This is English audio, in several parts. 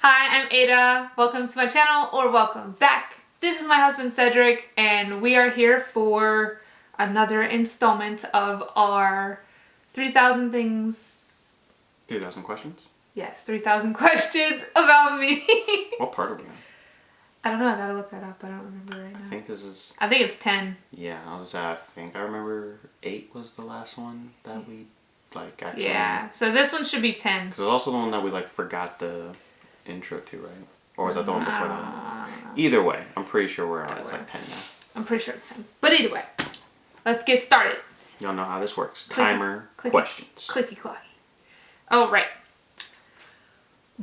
Hi, I'm Ada. Welcome to my channel, or welcome back. This is my husband Cedric, and we are here for another installment of our 3,000 things. 3,000 questions? Yes, 3,000 questions about me. What part are we on? I don't know, I gotta look that up. I don't remember right now. I think this is... I think it's 10. Yeah, I was I think I remember 8 was the last one that we, like, actually... Yeah, so this one should be 10. Because it's also the one that we, like, forgot the intro to, right? Or was that the one before that one? Either way, I'm pretty sure we're on. It's like 10 now. I'm pretty sure it's 10. But either way, let's get started. Y'all know how this works. Clicky, Timer, clicky, questions. Clicky clocky. Oh, right.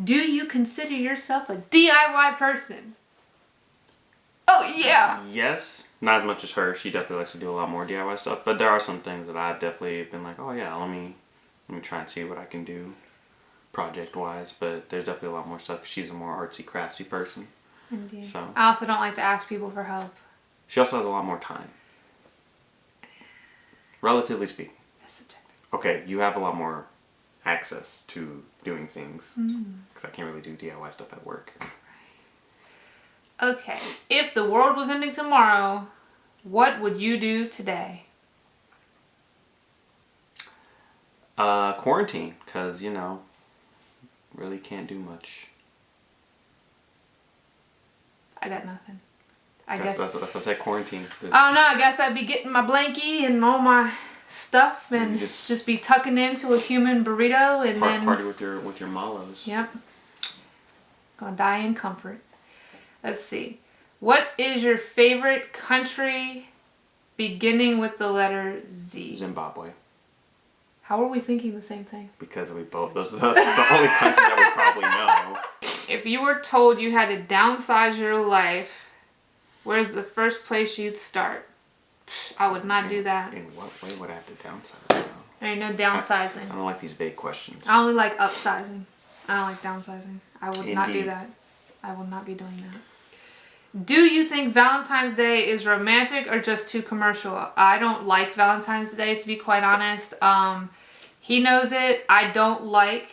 Do you consider yourself a DIY person? Oh, yeah. Yes. Not as much as her. She definitely likes to do a lot more DIY stuff. But there are some things that I've definitely been like, oh, yeah, let me try and see what I can do project-wise. But there's definitely a lot more stuff because she's a more artsy-craftsy person. Indeed. So. I also don't like to ask people for help. She also has a lot more time. Relatively speaking. That's subjective. Okay, you have a lot more access to doing things. Because I can't really do DIY stuff at work. Okay, if the world was ending tomorrow, what would you do today? Quarantine, because, you know, really can't do much. I got nothing. I guess that's what I said, quarantine. I don't know, I guess I'd be getting my blankie and all my stuff and just be tucking into a human burrito and then... Party with your mallows. Yep. Gonna die in comfort. Let's see. What is your favorite country beginning with the letter Z? Zimbabwe. How are we thinking the same thing? Because we both, that's the only country that we probably know. If you were told you had to downsize your life, where's the first place you'd start? I would not do that. In what way would I have to downsize? There ain't no downsizing. I don't like these big questions. I only like upsizing. I don't like downsizing. I would not do Indeed. that. I will not be doing that. Do you think Valentine's Day is romantic or just too commercial? I don't like Valentine's Day, to be quite honest. He knows it. I don't like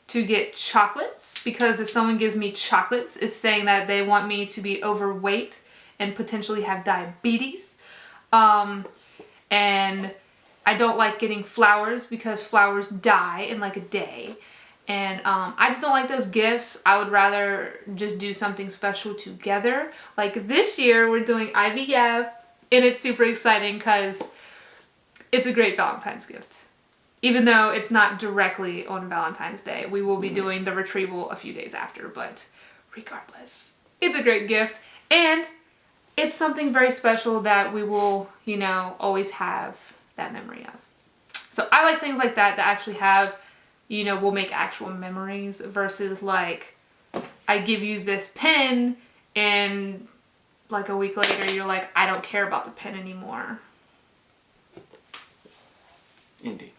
to get chocolates because if someone gives me chocolates, it's saying that they want me to be overweight and potentially have diabetes. And I don't like getting flowers because flowers die in like a day. And I just don't like those gifts. I would rather just do something special together. Like this year, we're doing IVF, and it's super exciting because it's a great Valentine's gift. Even though it's not directly on Valentine's Day. We will be doing the retrieval a few days after, but regardless, it's a great gift. And it's something very special that we will, you know, always have that memory of. So I like things like that actually have... you know, we'll make actual memories versus like, I give you this pen and like a week later you're like, I don't care about the pen anymore. Indeed.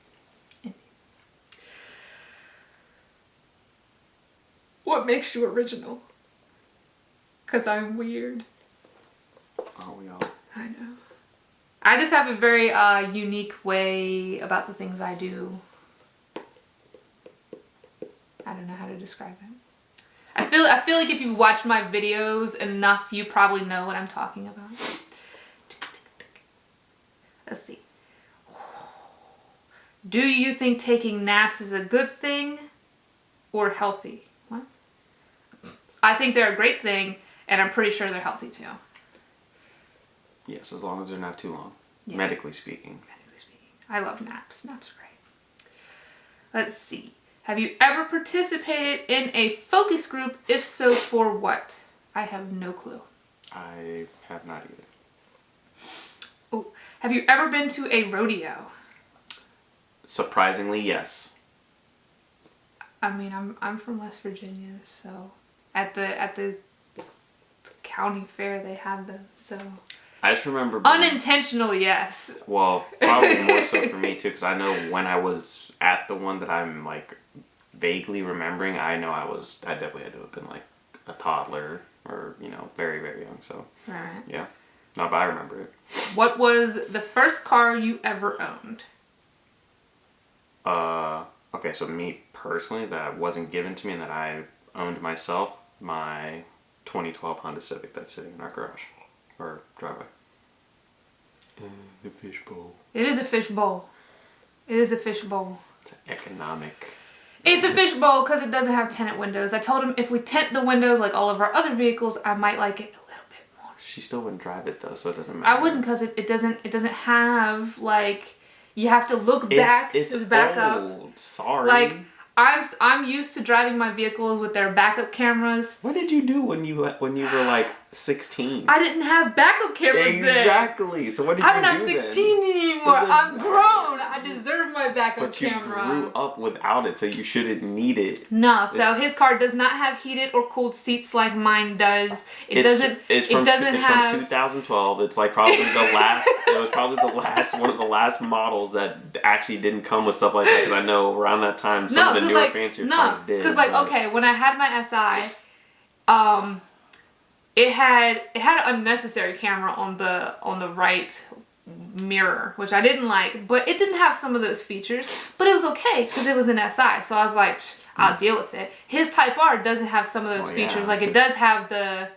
What makes you original? Because I'm weird. Aren't we all? I know. I just have a very unique way about the things I do. I don't know how to describe it. I feel like if you've watched my videos enough, you probably know what I'm talking about. Let's see. Do you think taking naps is a good thing or healthy? What? I think they're a great thing, and I'm pretty sure they're healthy too. Yes, as long as they're not too long. Yeah. Medically speaking. Medically speaking. I love naps. Naps are great. Let's see. Have you ever participated in a focus group? If so, for what? I have no clue. I have not either. Oh, have you ever been to a rodeo? Surprisingly, yes. I mean, I'm from West Virginia, so at the county fair they had them. So I just remember unintentionally, yes. Well, probably more so for me too, because I know when I was at the one that I'm like vaguely remembering, I know I definitely had to have been like a toddler or, you know, very, very young. So, right. Yeah. No, but I remember it. What was the first car you ever owned? Okay, so me personally, that wasn't given to me and that I owned myself, my 2012 Honda Civic that's sitting in our garage or driveway. The fishbowl. It is a fishbowl. It is a fishbowl. It's economic. It's a fishbowl because it doesn't have tinted windows. I told him if we tint the windows like all of our other vehicles, I might like it a little bit more. She still wouldn't drive it though, so it doesn't matter. I wouldn't because it doesn't have like, you have to look back to back old. Up. Sorry. Like I'm used to driving my vehicles with their backup cameras. What did you do when you were like 16? I didn't have backup cameras then. Exactly. So what did you do I'm not 16 anymore. I'm grown. I deserve my backup camera. But you grew up without it, so you shouldn't need it. No, so his car does not have heated or cooled seats like mine does. It's from 2012. It's like probably the last. It was probably one of the last models that actually didn't come with stuff like that. Because I know around that time some of the newer fancier cars did. Because okay, when I had my SI, it had an unnecessary camera on the right mirror, which I didn't like, but it didn't have some of those features, but it was okay because it was an SI, so I was like, I'll deal with it. His Type R doesn't have some of those features. Like it does have the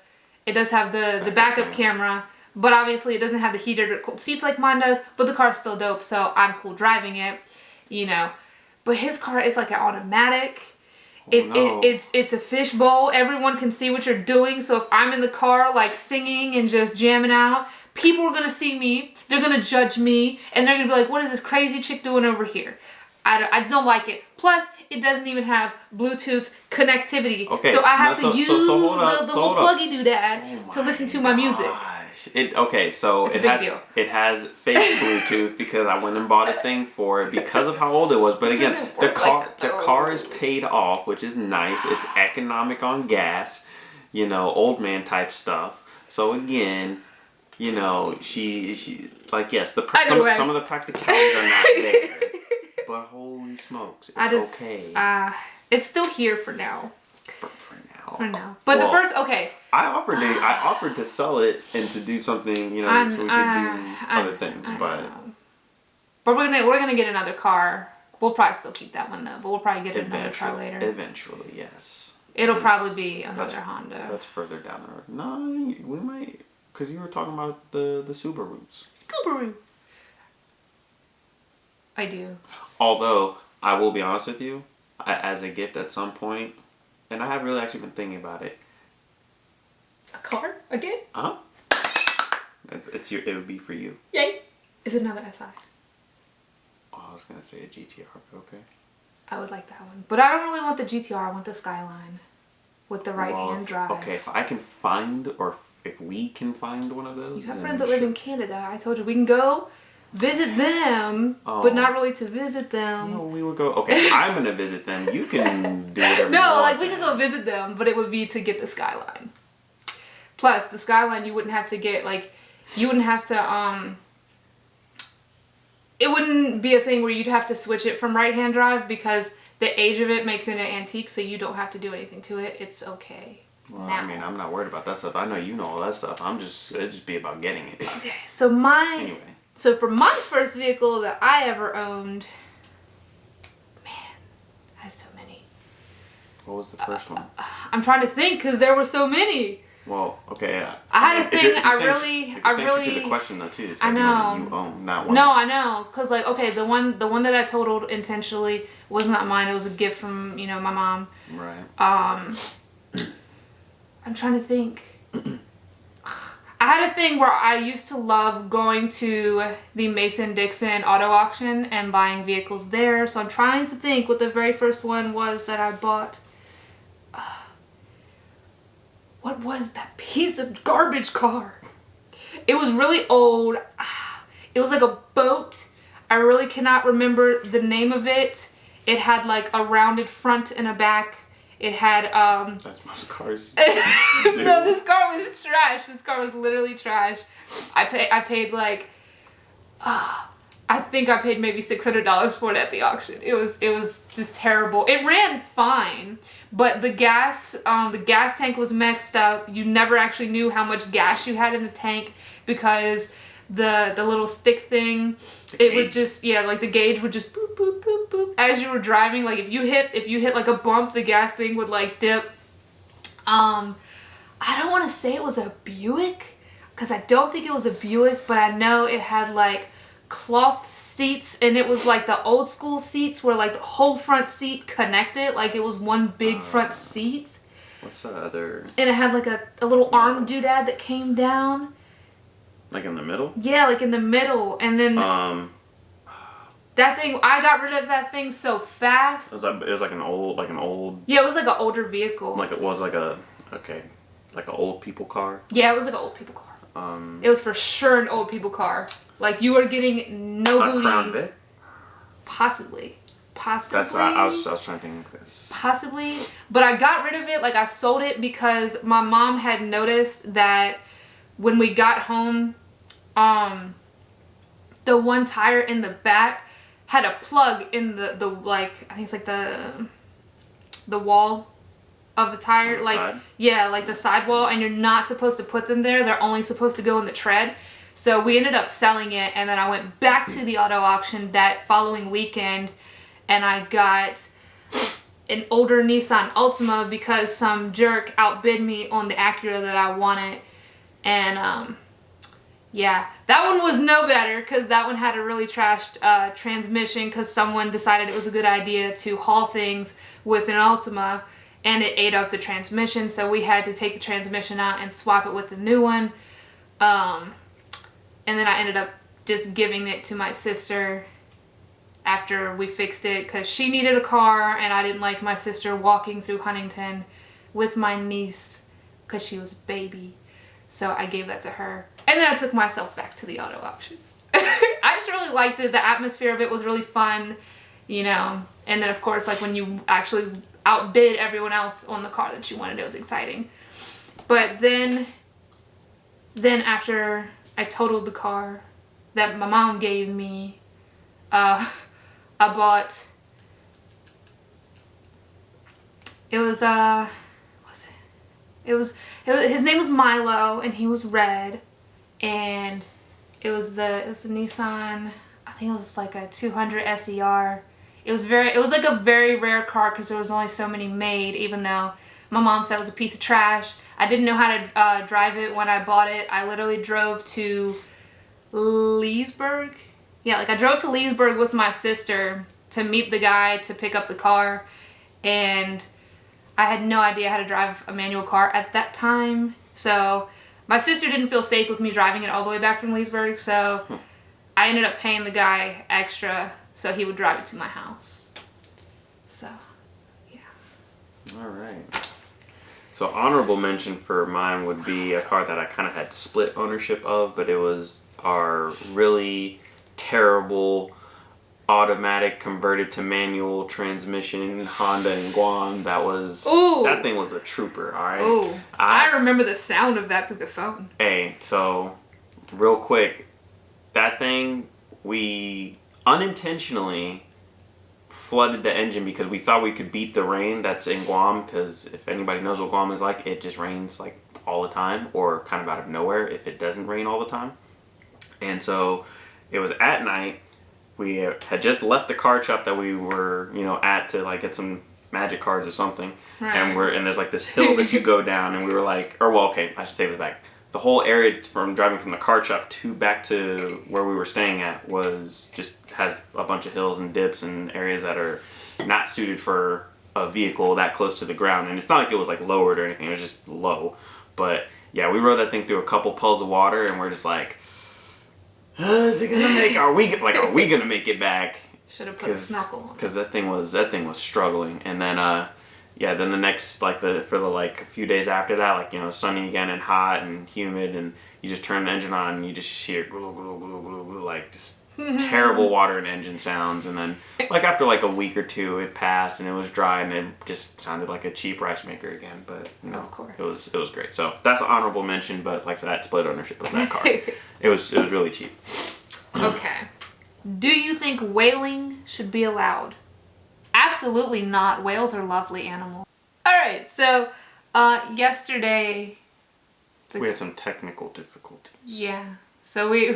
backup camera, but obviously it doesn't have the heated or cooled seats like mine does, but the car's still dope, so I'm cool driving it, you know. But his car is like an automatic. It's a fishbowl. Everyone can see what you're doing. So if I'm in the car like singing and just jamming out, people are gonna see me. They're gonna judge me, and they're gonna be like, "What is this crazy chick doing over here?" I just don't like it. Plus, it doesn't even have Bluetooth connectivity. Okay, so I have to use the little pluggy doodad to listen to my music. It has fake Bluetooth because I went and bought a thing for it because of how old it was. But again, the car is paid off, which is nice. It's economic on gas, you know, old man type stuff. So again, you know, she like yes, some of the practicalities are not there, but holy smokes, it's okay. It's still here for now. For now, but well, the first I offered to sell it and to do something, you know, so we could do other things, but we're gonna get another car. We'll probably still keep that one though, but we'll probably get another car later. Eventually, yes. It'll probably be another Honda. That's further down the road. No, we might, because you were talking about the Subarus. Subaru. I do. Although I will be honest with you, as a gift at some point. And I have really actually been thinking about it. A car again? It would be for you. Yay! Is it another SI? Oh, I was gonna say a GTR. Okay. I would like that one, but I don't really want the GTR. I want the Skyline with the right-hand drive. Okay, if I can find, or if we can find one of those. You have friends that live in Canada. I told you we can go visit them, but not really to visit them. No, we would go. Okay, I'm gonna visit them. You can do whatever. No, you want. We could go visit them, but it would be to get the Skyline. Plus, the Skyline you wouldn't have to get you wouldn't have to It wouldn't be a thing where you'd have to switch it from right-hand drive because the age of it makes it an antique, so you don't have to do anything to it. It's okay. Well, now. I mean, I'm not worried about that stuff. I know you know all that stuff. It'd just be about getting it. Okay, so So for my first vehicle that I ever owned, man, I had so many. What was the first one? I'm trying to think because there were so many. Well, okay. I had a thing. I really. To the question though too. It's I know. You own, not one. No, I know, cause like the one that I totaled intentionally was not mine. It was a gift from my mom. Right. I'm trying to think. I had a thing where I used to love going to the Mason-Dixon auto auction and buying vehicles there. So I'm trying to think what the very first one was that I bought. What was that piece of garbage car? It was really old. It was like a boat. I really cannot remember the name of it. It had like a rounded front and a back. It had That's most cars. No, this car was trash. This car was literally trash. I paid like I think I paid maybe $600 for it at the auction. It was just terrible. It ran fine, but the gas tank was messed up. You never actually knew how much gas you had in the tank because the little stick thing, would just like the gauge would just boop boop boop boop as you were driving. Like if you hit like a bump, the gas thing would like dip. I don't want to say it was a Buick, because I don't think it was a Buick, but I know it had like cloth seats, and it was like the old school seats where like the whole front seat connected, like it was one big front seat. What's the other? And it had like a little arm doodad that came down. Like in the middle? Yeah, like in the middle. And then that thing, I got rid of that thing so fast. It was like an old. Yeah, it was like an older vehicle. Like it was like an old people car. Yeah, it was like an old people car. It was for sure an old people car. Like you were getting no booty. Crown Vic? Possibly. That's I was trying to think this. Possibly, but I got rid of it. Like I sold it because my mom had noticed that when we got home, the one tire in the back had a plug in the like, I think it's like the wall of the tire, like side? Yeah, like the sidewall, and you're not supposed to put them there. They're only supposed to go in the tread. So we ended up selling it, and then I went back to the auto auction that following weekend, and I got an older Nissan Altima because some jerk outbid me on the Acura that I wanted. And yeah, that one was no better because that one had a really trashed transmission because someone decided it was a good idea to haul things with an Altima, and it ate up the transmission, so we had to take the transmission out and swap it with the new one. And then I ended up just giving it to my sister after we fixed it because she needed a car, and I didn't like my sister walking through Huntington with my niece because she was a baby. So I gave that to her. And then I took myself back to the auto auction. I just really liked it. The atmosphere of it was really fun, you know. And then, of course, like when you actually outbid everyone else on the car that you wanted, it was exciting. But then after I totaled the car that my mom gave me, I bought, it was his name was Milo, and he was red, and it was the Nissan, I think it was like a 200 SER. It was like a very rare car because there was only so many made, even though my mom said it was a piece of trash. I didn't know how to drive it when I bought it. I literally drove to Leesburg. Yeah, like I drove to Leesburg with my sister to meet the guy to pick up the car, and I had no idea how to drive a manual car at that time. So my sister didn't feel safe with me driving it all the way back from Leesburg, so I ended up paying the guy extra so he would drive it to my house. So, yeah. All right. So honorable mention for mine would be a car that I kind of had split ownership of, but it was our really terrible automatic converted to manual transmission Honda in Guam. That thing was a trooper, all right? Ooh, I remember the sound of that through the phone. Hey, so real quick, that thing, we unintentionally flooded the engine because we thought we could beat the rain that's in Guam, because if anybody knows what Guam is like, it just rains like all the time, or kind of out of nowhere if it doesn't rain all the time. And so it was at night. We had just left the car shop that we were, at to like get some magic cards or something. Right. And there's like this hill that you go down, and we were like, I should take it back. The whole area from driving from the car shop back to where we were staying at has a bunch of hills and dips and areas that are not suited for a vehicle that close to the ground. And it's not like it was like lowered or anything, it was just low. But yeah, we rode that thing through a couple puddles of water, and we're just like, is it gonna make? Are we gonna make it back? Should have put a snorkel on. Because that thing was struggling. And then then the next for the few days after that, sunny again and hot and humid, and you just turn the engine on and you just hear glue glue glue glue glue, like just terrible water and engine sounds. And then after a week or two, it passed and it was dry, and it just sounded like a cheap rice maker again. But of course, it was great. So that's an honorable mention. But like I said, I had split ownership of that car. It was really cheap. Okay. Do you think whaling should be allowed? Absolutely not. Whales are lovely animals. Alright, so yesterday we had some technical difficulties. Yeah. So we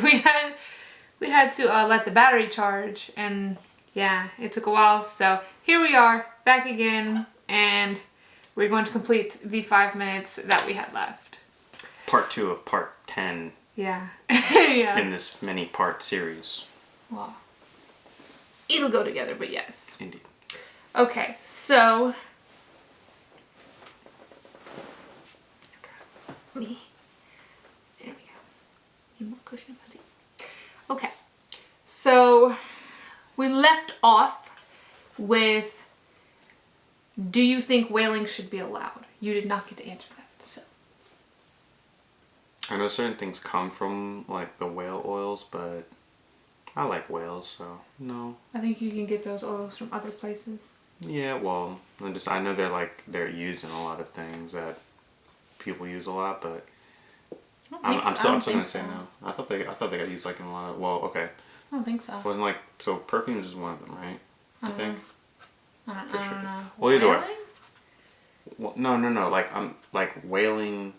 had to let the battery charge, and yeah, it took a while. So here we are back again, and we're going to complete the 5 minutes that we had left. Part 2 of part 10. Yeah. Yeah. In this many part series. Well, it'll go together, but yes. Indeed. Okay, so there we go. Need more cushion in my seat. Okay, so we left off with, do you think whaling should be allowed? You did not get to answer that, so. I know certain things come from like the whale oils, but I like whales, so no. I think you can get those oils from other places. Yeah, well, I know they're used in a lot of things that people use a lot, but I'm still gonna say no. I thought they got used like in a lot of, well, okay. I don't think so. Wasn't like, so perfumes is one of them, right? I think. I don't know. Well, either way. Whaling? Well, no. Like I'm like whaling.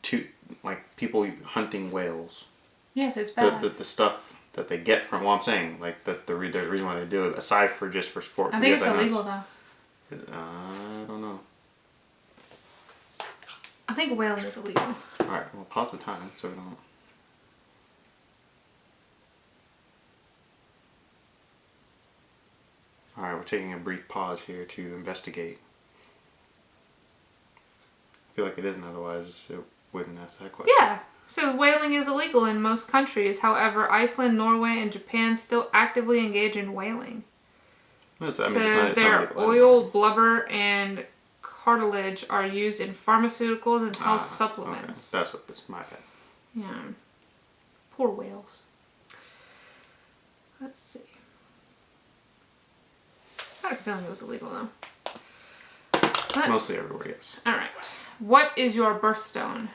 To like people hunting whales. Yes, it's bad. The stuff that they get from. Well, I'm saying like there's a reason why they do it aside for just for sport. I think it's illegal though. I don't know. I think whaling is illegal. All right, well, pause the time so we don't. All right, we're taking a brief pause here to investigate. I feel like it isn't, otherwise it wouldn't ask that question. Yeah. So whaling is illegal in most countries. However, Iceland, Norway, and Japan still actively engage in whaling. Their oil, blubber, and cartilage are used in pharmaceuticals and health supplements. Okay. That's what this. My bad. Yeah. Poor whales. Let's see. I had a feeling it was illegal though. Mostly everywhere, yes. Alright. What is your birthstone?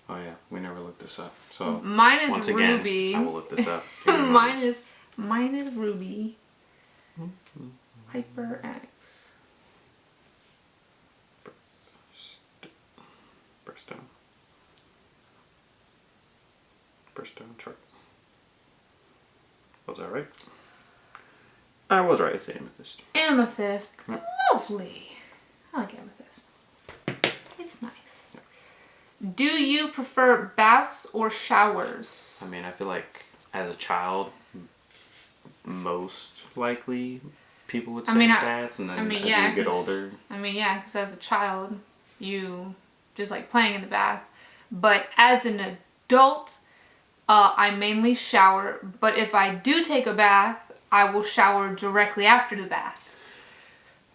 Oh yeah, we never looked this up. So mine is once ruby. Again, I will look this up. mine is ruby. Hyper X. Birthstone chart. Was that right? I was right. It's the amethyst. Amethyst. Yep. Lovely. I like amethyst. It's nice. Yep. Do you prefer baths or showers? I mean, I feel like as a child, most likely people would say baths, and then as you get older. I mean, yeah, because as a child, you just like playing in the bath. But as an adult, I mainly shower. But if I do take a bath, I will shower directly after the bath.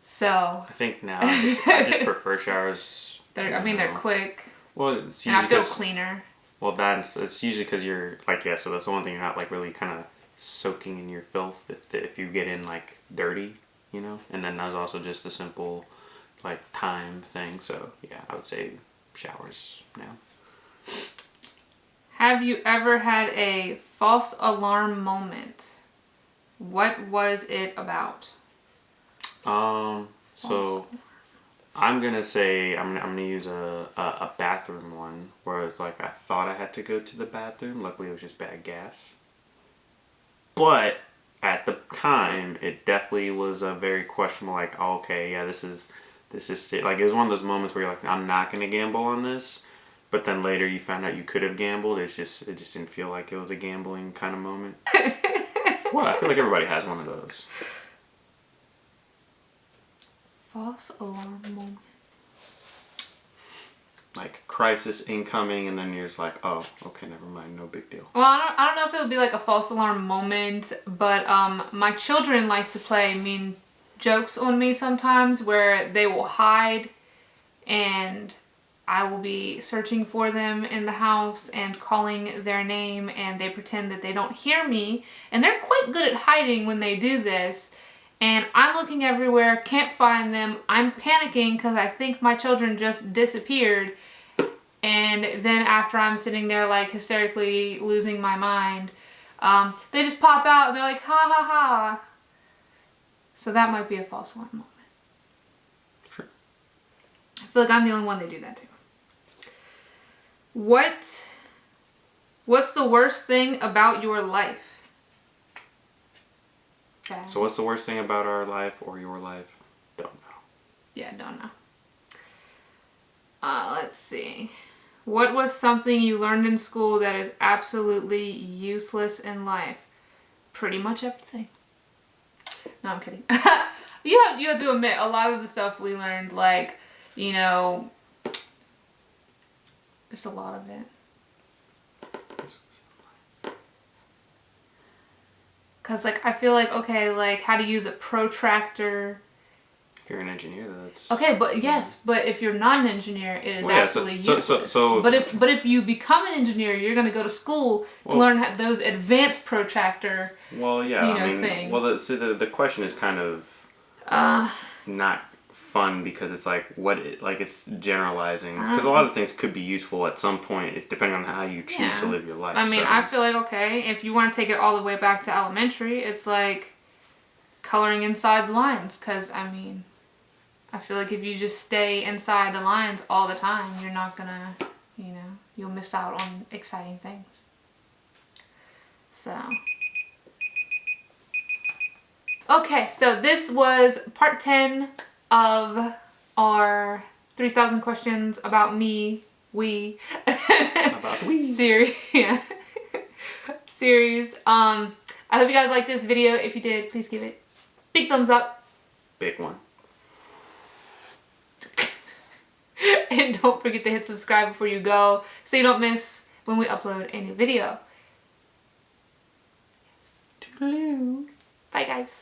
So I think now I just prefer showers. They're quick. Well, it's and I feel cleaner. Well, it's usually because you're like, yeah. So that's the one thing, you're not like really kind of soaking in your filth if you get in like dirty, you know. And then there's also just a simple like time thing. So yeah, I would say showers now. Have you ever had a false alarm moment? What was it about? So I'm gonna say I'm gonna use a bathroom one where it's like I thought I had to go to the bathroom. Luckily, it was just bad gas. But at the time, it definitely was a very questionable. Like, oh, okay, yeah, this is like, it was one of those moments where you're like, I'm not gonna gamble on this. But then later you found out you could have gambled. It just didn't feel like it was a gambling kind of moment. Well, I feel like everybody has one of those. False alarm moment. Like crisis incoming, and then you're just like, oh, okay, never mind, no big deal. Well, I don't know if it would be like a false alarm moment, but my children like to play mean jokes on me sometimes, where they will hide, and I will be searching for them in the house and calling their name, and they pretend that they don't hear me, and they're quite good at hiding when they do this. And I'm looking everywhere, can't find them. I'm panicking because I think my children just disappeared. And then after I'm sitting there like hysterically losing my mind, they just pop out and they're like, ha ha ha. So that might be a false alarm moment. Sure. I feel like I'm the only one they do that to. What's the worst thing about your life? So what's the worst thing about our life or your life? Don't know. Yeah, don't know. Let's see. What was something you learned in school that is absolutely useless in life? Pretty much everything. No, I'm kidding. You have to admit, a lot of the stuff we learned, like, you know, just a lot of it. Because, like, I feel like, okay, like, how to use a protractor. If you're an engineer, that's... Okay, but yes, but if you're not an engineer, it is absolutely useless. But if you become an engineer, you're going to go to school to learn those advanced protractor, things. Well, the question is kind of not fun because it's like, it's generalizing. Because a lot of things could be useful at some point, depending on how you choose to live your life. I mean, I feel like, okay, if you want to take it all the way back to elementary, it's like coloring inside the lines. Because, I mean, I feel like if you just stay inside the lines all the time, you're not going to, you'll miss out on exciting things. So... Okay, so this was part 10 of our 3,000 questions about me, about we. series. I hope you guys liked this video. If you did, please give it a big thumbs up. Big one. And don't forget to hit subscribe before you go so you don't miss when we upload a new video. Toodaloo. Bye, guys.